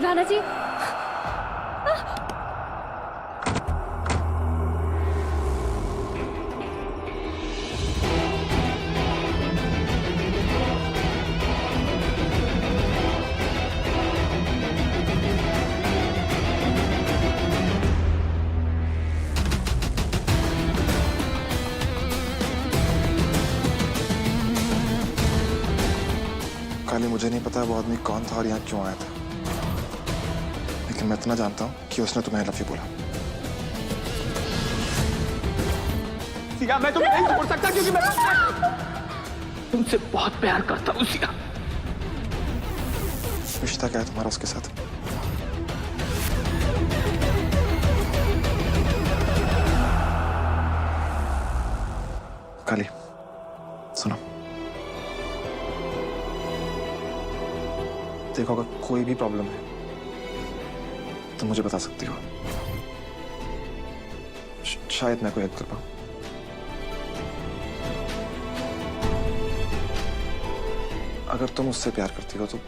राणा जी, काली, मुझे नहीं पता वो आदमी कौन था और यहाँ क्यों आया था, लेकिन मैं इतना जानता हूँ कि उसने तुम्हें लव यू बोला। सिया, मैं तुम्हें नहीं छोड़ सकता क्योंकि मैं तुमसे बहुत प्यार करता हूँ सिया। रिश्ता क्या है तुम्हारा उसके साथ? काली सुनो, देखो अगर कोई भी प्रॉब्लम है तो मुझे बता सकती हो, शायद मैं कोई हेल्प कर पाऊं। अगर तुम उससे प्यार करती हो तो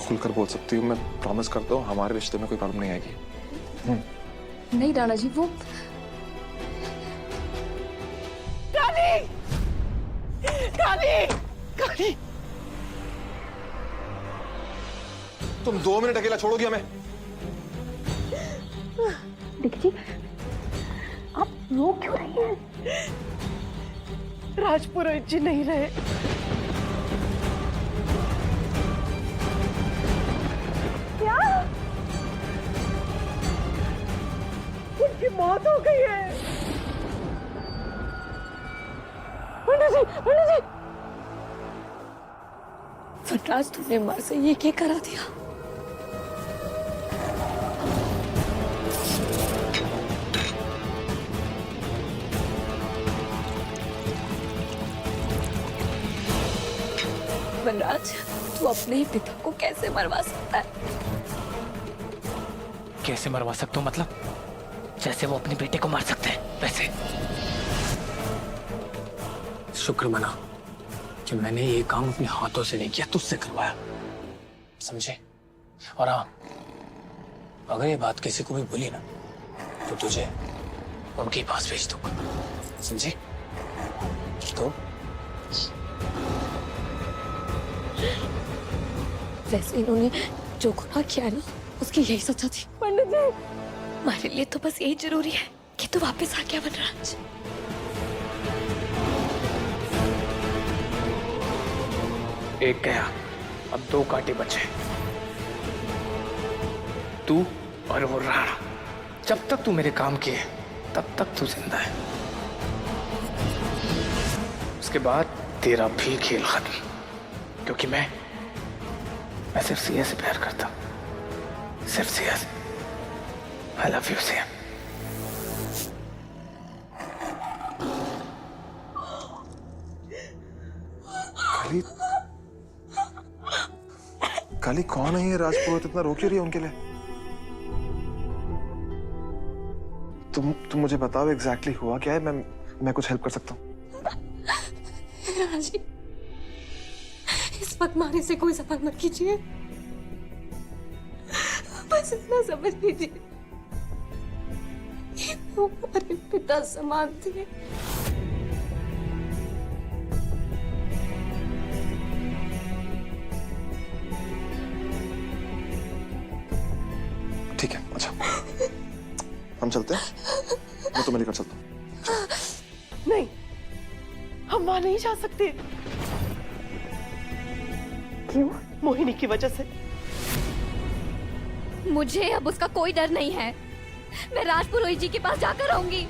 खुलकर बोल सकती हो। मैं प्रॉमिस करता हूँ हमारे रिश्ते में कोई प्रॉब्लम नहीं आएगी। नहीं राणा जी, वो काली, काली, काली, तुम 2 मिनट अकेला छोड़ोगी हमें? देखिए, आप रो क्यों रही हैं? राजपुरोहित जी नहीं रहे। क्या? उनकी मौत हो गई है। पंडित जी, पंडित जी। फटराज, तुमने माँ से ये क्या करा दिया? वनराज, तू अपने ही पिता को कैसे मरवा सकता है? कैसे मरवा सकता हूँ मतलब? जैसे वो अपने बेटे को मार सकते हैं वैसे। शुक्र मना कि मैंने ये काम अपने हाथों से नहीं किया, तुझसे करवाया, समझे? और हाँ, अगर ये बात किसी को भी बोली ना तो तुझे उनके पास भेज दूंगा, समझे? तो वैसे इन्होंने जो गुनाह किया ना, उसकी यही सजा थी। पंडित जी, हमारे लिए तो बस यही जरूरी है कि तू वापस आ गया वनराज। एक गया, अब 2 कांटे बचे, तू और वो राणा। जब तक तू मेरे काम किए तब तक तू जिंदा है, उसके बाद तेरा भी खेल खत्म, क्योंकि मैं सिर्फ सिया से प्यार करता हूं, सिर्फ सिया से। I love you Siya. Kali, Kali कौन है ये राजपुरोहित? इतना रो क्यों रही है उनके लिए? तुम मुझे बताओ एग्जैक्टली हुआ क्या है? मैं कुछ हेल्प कर सकता हूँ। राणा जी, इस वक्त मारे से कोई सवाल मत कीजिए, बस इतना समझ लीजिए, वो हमारे पिता समान थे। ठीक है, अच्छा हम चलते हैं, मैं तुम्हें लेकर चलता हूँ। नहीं, हम वहां नहीं जा सकते। क्यों? मोहिनी की वजह से। मुझे अब उसका कोई डर नहीं है। मैं राजपुरोहित जी के पास जाकर रहूंगी।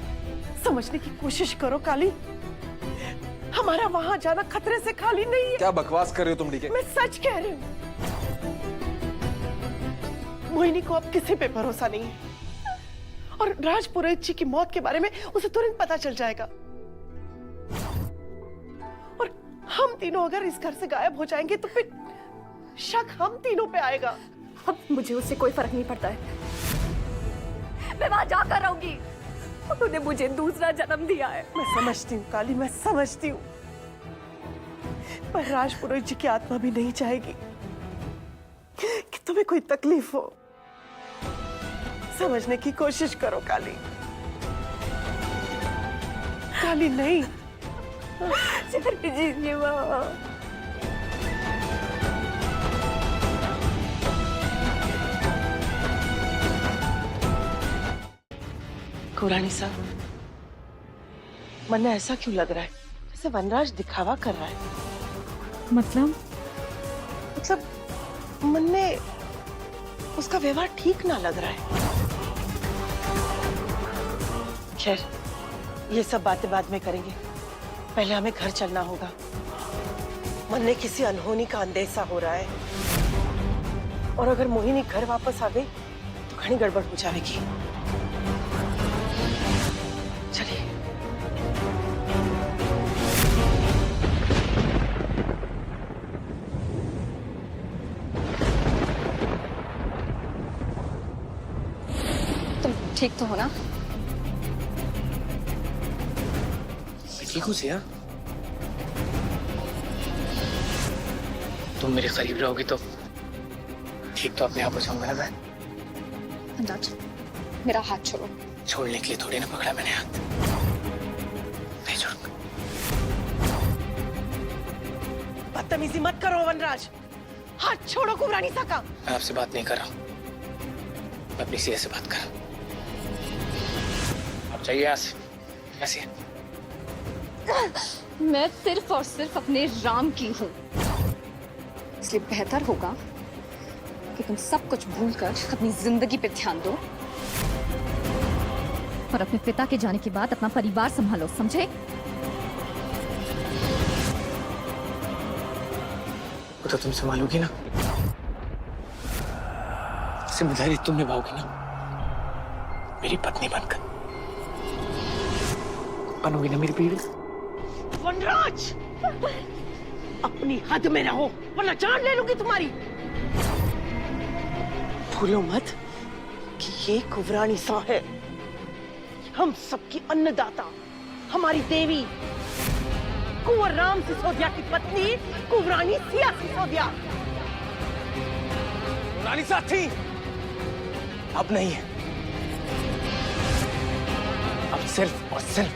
समझने की कोशिश करो काली, हमारा वहां जाना खतरे से खाली नहीं है। क्या बकवास कर रही हो तुम? ठीक है, मैं सच कह रही हूँ। मोहिनी को अब किसी पे भरोसा नहीं है, और राजपुरोहित जी की मौत के बारे में उसे तुरंत पता चल जाएगा, और हम तीनों अगर इस घर से गायब हो जाएंगे तो फिर शक हम तीनों पे आएगा। अब मुझे उससे कोई फर्क नहीं पड़ता है, मैं वहां जाकर रहूंगी। उन्होंने मुझे दूसरा जन्म दिया है। मैं समझती हूँ काली, मैं समझती हूँ, पर राजपुरोहित जी की आत्मा भी नहीं चाहेगी तुम्हें कोई तकलीफ हो, समझने की कोशिश करो काली। काली नहीं। जाने दीजिए माँ। कुरानी साहब, मन में ऐसा क्यों लग रहा है जैसे वनराज दिखावा कर रहा है? मतलब मन में उसका व्यवहार ठीक ना लग रहा है। खैर, ये सब बातें बाद में करेंगे, पहले हमें घर चलना होगा। मन में किसी अनहोनी का अंदेशा हो रहा है, और अगर मोहिनी घर वापस आ गई तो घनी गड़बड़ हो जाएगी। चलिए। तुम ठीक तो हो ना? ठीक हूँ सिया। तुम मेरे करीब रहोगी तो ठीक तो अपने आप हो जाऊंगा ना मैं। वनराज, मेरा हाथ छोड़ो। छोड़ने के लिए थोड़ी ना पकड़ा मैंने हाथ। नहीं छोड़ूंगा। बदतमीजी मत करो वनराज, हाथ छोड़ो कुबरानी साका। मैं आपसे बात नहीं कर रहा हूँ, मैं अपनी सिया से बात कर रहा हूँ। आप चाहिए यहाँ से। कैसे? मैं सिर्फ और सिर्फ अपने राम की हूँ, इसलिए बेहतर होगा कि तुम सब कुछ भूलकर अपनी जिंदगी पे ध्यान दो और अपने पिता के जाने के बाद अपना परिवार संभालो, समझे? वो तो तुम संभालोगी ना, जिम्मेदारी तुम निभाओगी ना, मेरी पत्नी बनकर। बनोगी ना मेरी बीवी? वनराज, अपनी हद में रहो वरना जान ले लूंगी तुम्हारी। भूलो मत कि ये कुबरानी सा है, हम सबकी अन्नदाता, हमारी देवी, कुंवर राम सिसोदिया की पत्नी कुबरानी सिया सिसोदिया। रानी साथ थी, अब नहीं है। अब सिर्फ और सिर्फ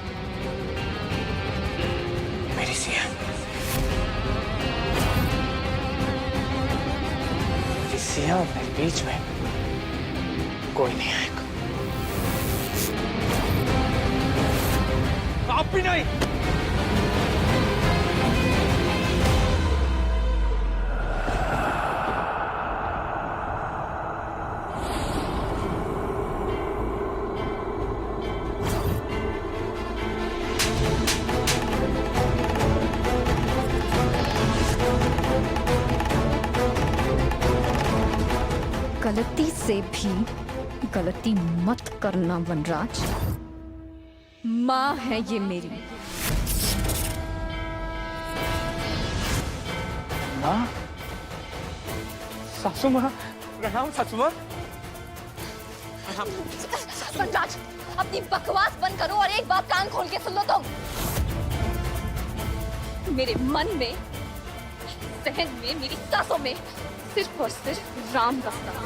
मेरी सिया। मेरी सिया और मेरे बीच में कोई नहीं आएगा। आप भी नहीं। गलती से भी गलती मत करना वनराज। माँ है ये मेरी। माँ? सासू माँ? प्रणाम सासू माँ। वनराज, अपनी बकवास बंद करो और एक बात कान खोल के सुन लो तुम। मेरे मन में, जहन में, मेरी सांसों में सिर्फ और सिर्फ राम बसता है।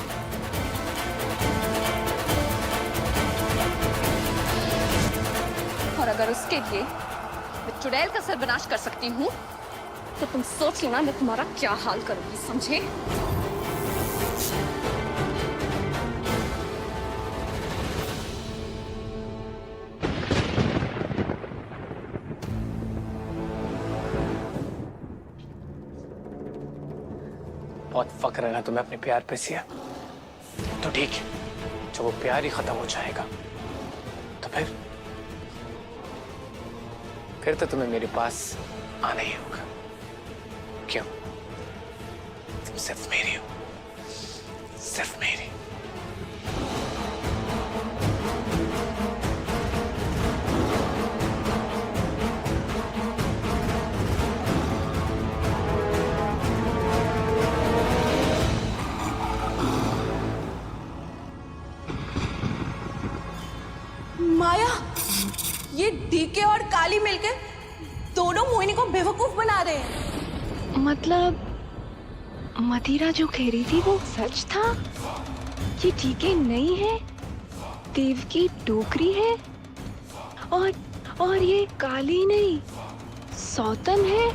और अगर उसके लिए मैं चुड़ैल का सर्वनाश कर सकती हूँ तो तुम सोच लेना मैं तुम्हारा क्या हाल करूंगी, समझे? बहुत फक्र है ना तुम्हें अपने प्यार पे सिया। तो ठीक है, जब वो प्यार ही खत्म हो जाएगा तो फिर तो तुम्हें मेरे पास आना ही होगा। क्यों? तुम सिर्फ मेरी हो, सिर्फ मेरी। माया, ये डीके और काली मिलकर दोनों मोहिनी को बेवकूफ बना रहे हैं। मदिरा जो कह रही थी वो सच था? ये डीके नहीं है, देव की टोकरी है। और ये काली नहीं, सौतन है।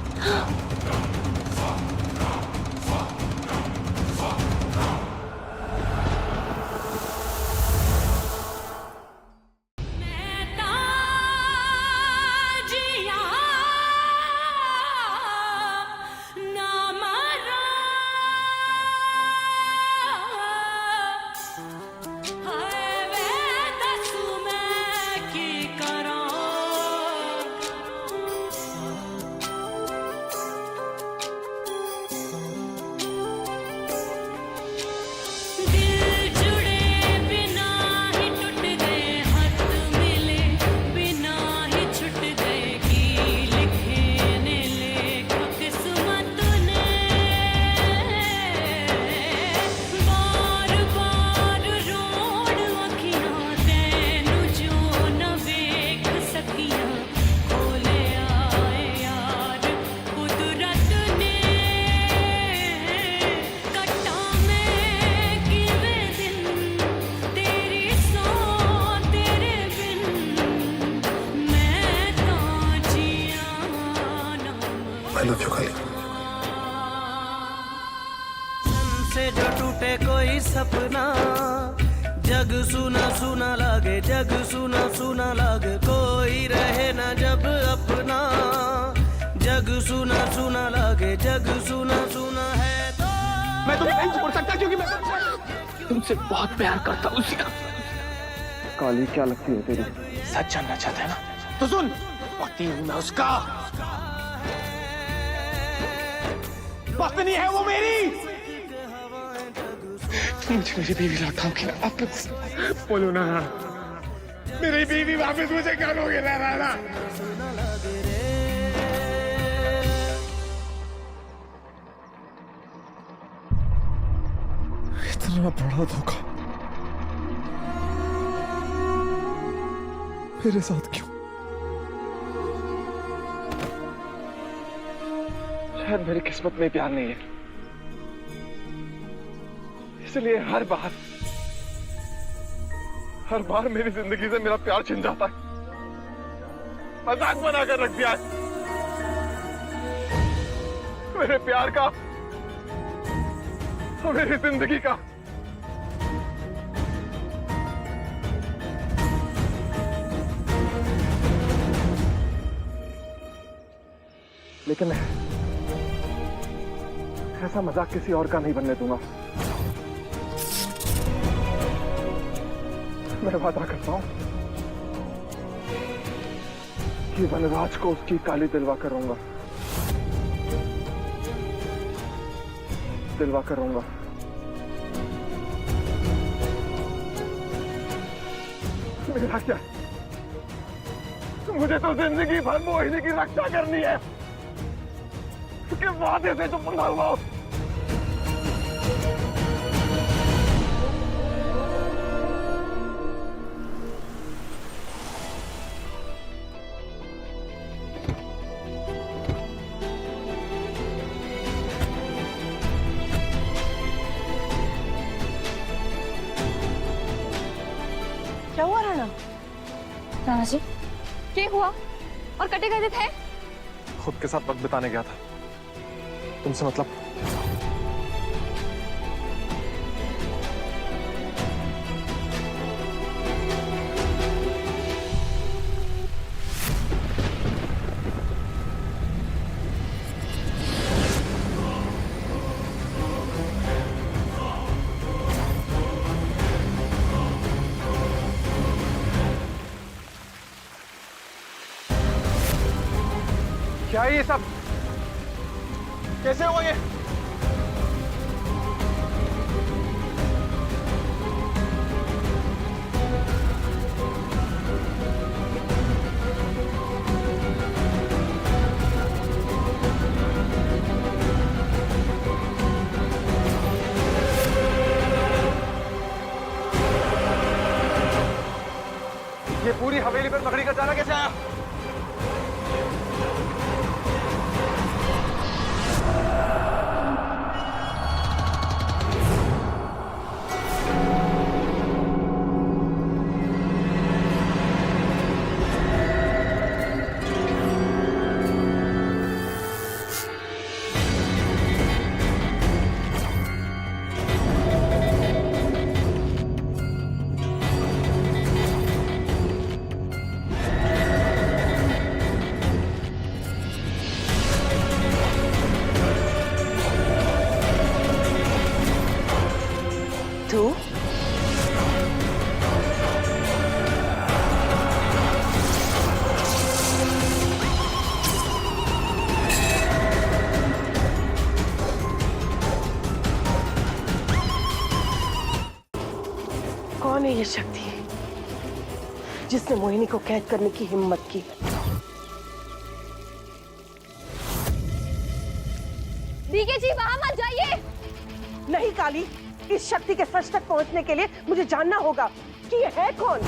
I love you, काली। से जो टूटे कोई सपना, जग सुना सुना लागे, जग सुना सुना लागे, कोई रहे ना जब अपना, जग सुना सुना लागे, जग सुना सुना है तो। मैं तुम्हें नहीं छोड़ सकता क्योंकि मैं तुमसे बहुत प्यार करता हूँ। काली क्या लगती है तेरी? सच जानना चाहता है ना? तो सुन, पति हूँ मैं उसका, पत्नी है वो मेरी। मुझे मेरी बीवी लौटाओगे ना वापस? बोलो ना, मेरी बीवी वापस मुझे करोगे ना? राणा, इतना बड़ा धोखा मेरे साथ क्यों? शायद मेरी किस्मत में प्यार नहीं है, इसलिए हर बार मेरी जिंदगी से मेरा प्यार छिन जाता है। मजाक बनाकर रख दिया है मेरे प्यार का और मेरी जिंदगी का। लेकिन ऐसा मजाक किसी और का नहीं बनने दूंगा। मैं वादा करता हूं कि वनराज को उसकी काली दिलवा करूंगा, दिलवा करूंगा। मेरा क्या, मुझे तो जिंदगी भर मोहिनी की रक्षा करनी है, उसके वादे से जो बंधा हुआ हो। क्या हुआ राणा? राणा जी, क्या हुआ? और कटे गए थे? खुद के साथ वक्त बिताने गया था, तुमसे मतलब? क्या है ये सब? कैसे हुआ ये? ये पूरी हवेली पर मकड़ी का चारा कैसे आया? तू कौन है ये शक्ति जिसने मोहिनी को कैद करने की हिम्मत की? डीके जी वहां मत जाइए। नहीं काली, इस शक्ति के सच तक पहुंचने के लिए मुझे जानना होगा कि ये है कौन।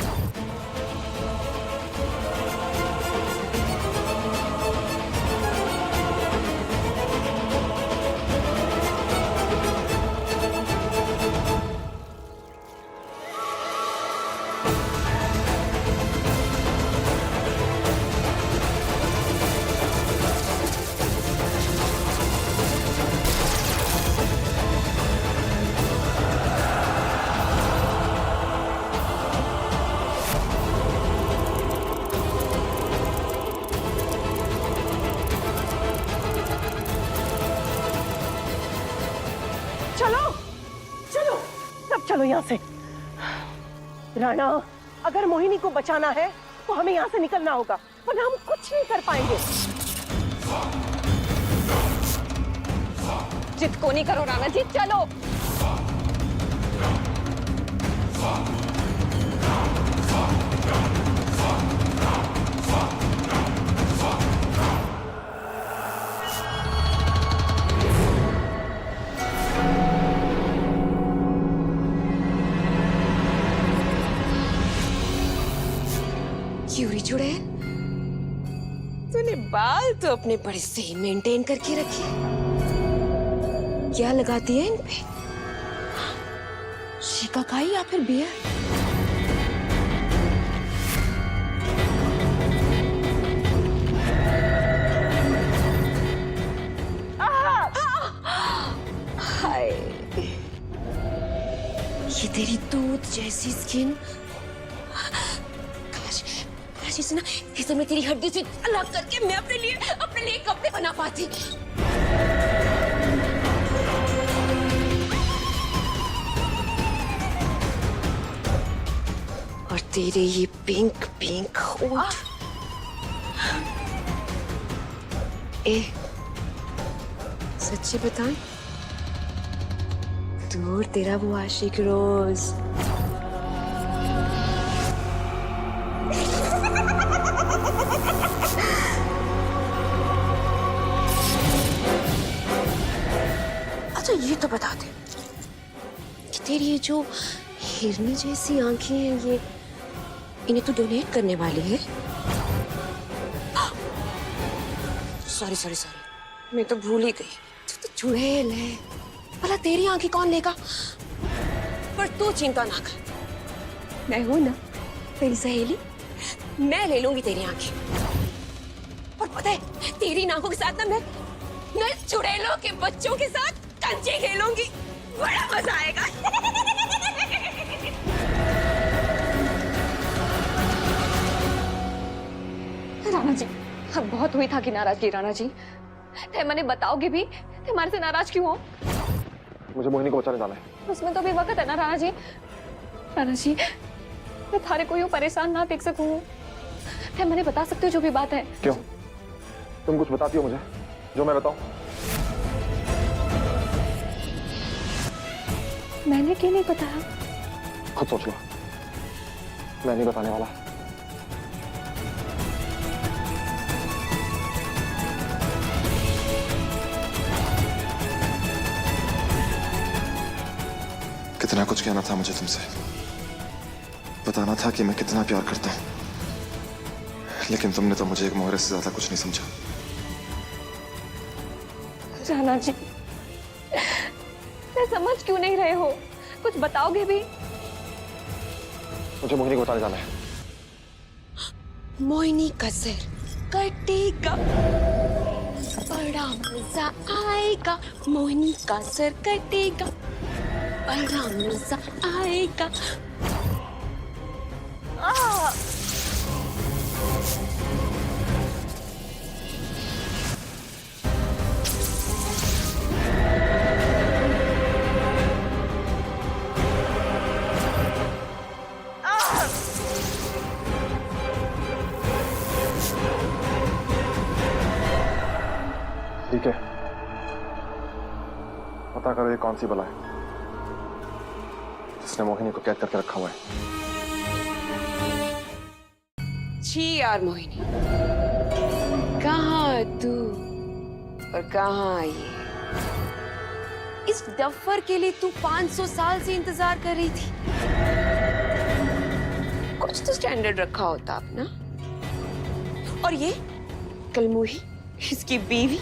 चलो चलो सब चलो यहाँ से। राणा, अगर मोहिनी को बचाना है तो हमें यहाँ से निकलना होगा, वरना हम कुछ नहीं कर पाएंगे। जिद को नहीं करो राणा जी, चलो। क्यूरी चुड़ैल, तूने बाल तो अपने बड़े सही मेंटेन करके रखे। क्या लगाती है इन पे? शिकाकाई या फिर बियर? हाय, ये तेरी दूध जैसी स्किन। इसे ना, इसे मैं तेरी हड्डी से अलग करके मैं अपने लिए कपड़े बना पाती। और तेरे ये पिंक पिंक होठ। ए, सच्ची बता, तू और तेरा वो आशिक रोज ये तो बता दे कि तेरी ये जो हिरनी जैसी आंखें हैं, ये इन्हें तो डोनेट करने वाली है? सॉरी सॉरी सॉरी, मैं तो भूल ही गई। तू तो चुड़ैल है, भला तेरी आंखें कौन लेगा? पर तू चिंता ना कर, मैं हूं ना तेरी सहेली, मैं ले लूंगी तेरी आंखें। और पता है, तेरी आंखों के साथ ना मैं चुड़ैलों के बच्चों के साथ कंचे खेलूंगी, बड़ा मजा आएगा। राणा जी, अब बहुत हुई था कि नाराजगी। राणा जी, ते मैंने बताओगे भी हमारे से नाराज क्यों हो? मुझे मोहिनी को बचाने जाना है। उसमें तो भी वक्त है ना राणा जी। राणा जी, मैं थारे को यूं परेशान ना देख सकूं। ते मैंने बता सकते हो जो भी बात है। क्यों? तुम कुछ बताती हो मुझे जो मैं बताऊं? मैंने क्यों नहीं बताया? खुद सोच लो, मैं नहीं बताने वाला। कितना कुछ कहना था मुझे तुमसे, बताना था कि मैं कितना प्यार करता हूं, लेकिन तुमने तो मुझे एक मोहरे से ज्यादा कुछ नहीं समझा। राणा जी, मैं समझ क्यों नहीं रहे हो? कुछ बताओगे भी? मुझे मोहिनी को बताने जाना है। मोहिनी का सिर कटेगा, बड़ा मजा आएगा। मोहिनी का सिर कटेगा, बड़ा मजा आएगा। पता करो ये कौन सी बला है जिसने मोहिनी को कैद करके रखा हुआ है। छी यार मोहिनी, कहाँ तू और कहाँ ये? इस डफर के लिए तू 500 साल से इंतजार कर रही थी। कुछ तो स्टैंडर्ड रखा होता अपना। और ये कलमोही, इसकी बीवी।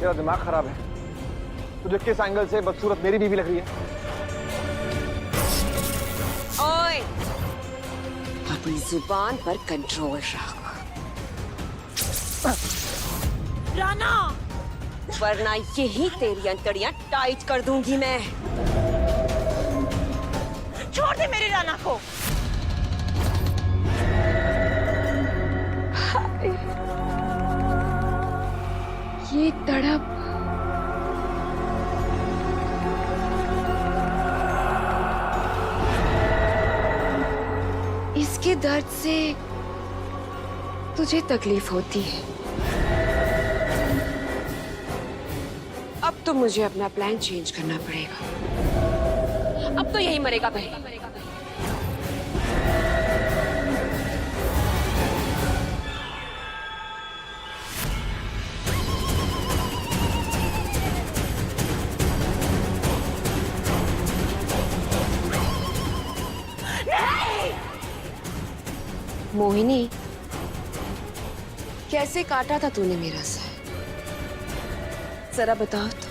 तेरा दिमाग खराब है। तुझे किस एंगल से बदसूरत मेरी बीवी लग रही है? ओए, अपनी जुबान पर कंट्रोल रख। राना, वरना यही तेरी अंतड़ियां टाइट कर दूंगी मैं। छोड़ दे मेरे राना को। ये तड़प, इसके दर्द से तुझे तकलीफ होती है। अब तो मुझे अपना प्लान चेंज करना पड़ेगा। अब तो यही मरेगा भाई। मोहिनी, कैसे काटा था तूने मेरा सर? जरा बताओ तो।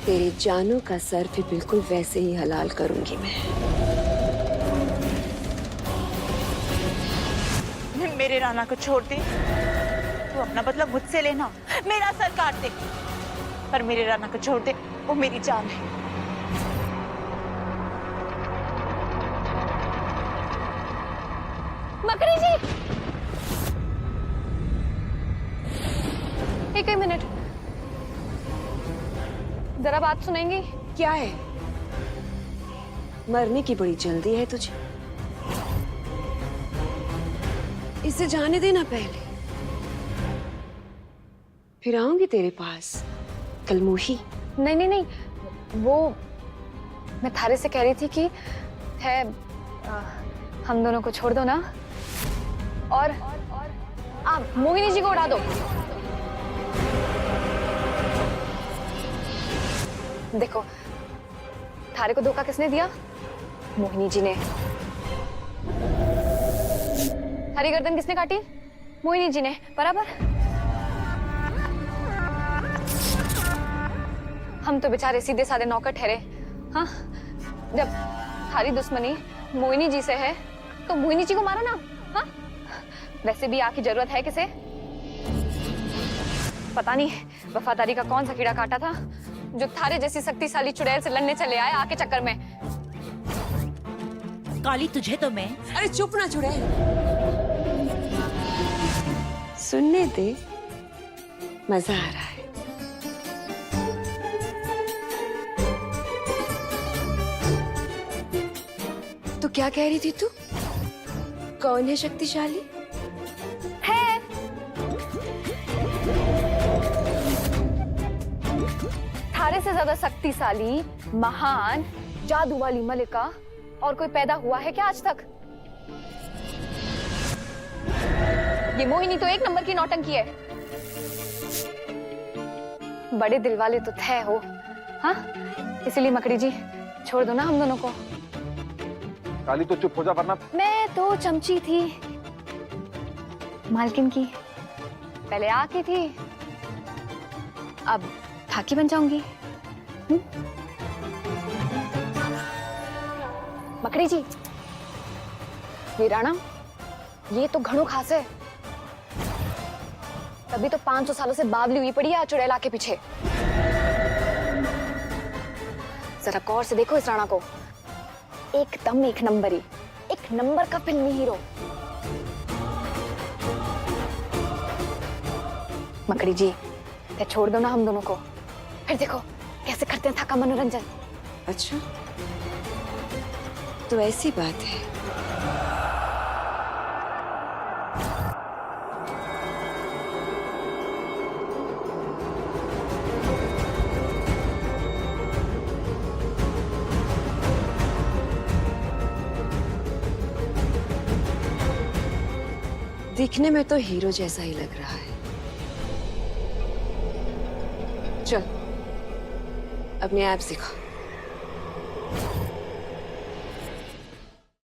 तेरे जानू का सर भी बिल्कुल वैसे ही हलाल करूंगी मैं। मेरे राना को छोड़ दे। तू अपना बदला मुझसे लेना, मेरा सर काट दे, पर मेरे राना को छोड़ दे, वो मेरी जान है। मकरी जी, एक ही मिनट, जरा बात सुनेंगी? क्या है? मरने की बड़ी जल्दी है तुझे? इसे जाने देना पहले, फिर आऊंगी तेरे पास। कलमोही। नहीं नहीं नहीं, वो मैं थारे से कह रही थी कि हम दोनों को छोड़ दो ना, और आप मोहिनी जी को उड़ा दो। देखो, थारे को धोखा किसने दिया? मोहिनी जी ने। थारी गर्दन किसने काटी? मोहिनी जी ने, बराबर। हम तो बेचारे सीधे साधे नौकर ठहरे। हाँ, जब थारी दुश्मनी मोहिनी जी से है तो मोहिनी जी को मारो ना। हाँ, वैसे भी आखिर जरूरत है किसे? पता नहीं वफादारी का कौन सा कीड़ा काटा था जो थारे जैसी शक्तिशाली चुड़ैल से लड़ने चले आए आके चक्कर में। काली, तुझे तो मैं। अरे चुप ना चुड़ैल, सुनने दे, मजा आ रहा है। तो क्या कह रही थी तू? कौन है शक्तिशाली? है थारे से ज्यादा शक्तिशाली, महान, जादू वाली मलिका और कोई पैदा हुआ है क्या आज तक? ये मोहिनी तो एक नंबर की नौटंकी है। बड़े दिल वाले तो थे हो। हाँ, इसलिए मकड़ी जी छोड़ दो ना हम दोनों को। काली तो चुप हो जा, वरना मैं तो चमची थी मालकिन की, पहले आके थी, अब थाकी बन जाऊंगी। मकड़ी जी, वीराणा, ये तो घणो खास है। तभी तो 500 सालों से बावली हुई पड़ी है चुड़ैला के पीछे। जरा गौर से देखो इस राणा को, एकदम एक नंबरी, एक नंबर का फिल्मी हीरो। मकड़ी जी, छोड़ दो ना हम दोनों को, फिर देखो कैसे करते हैं थका मनोरंजन। अच्छा, तो ऐसी बात है। दिखने में तो हीरो जैसा ही लग रहा है। चल, अपने आप सिखा।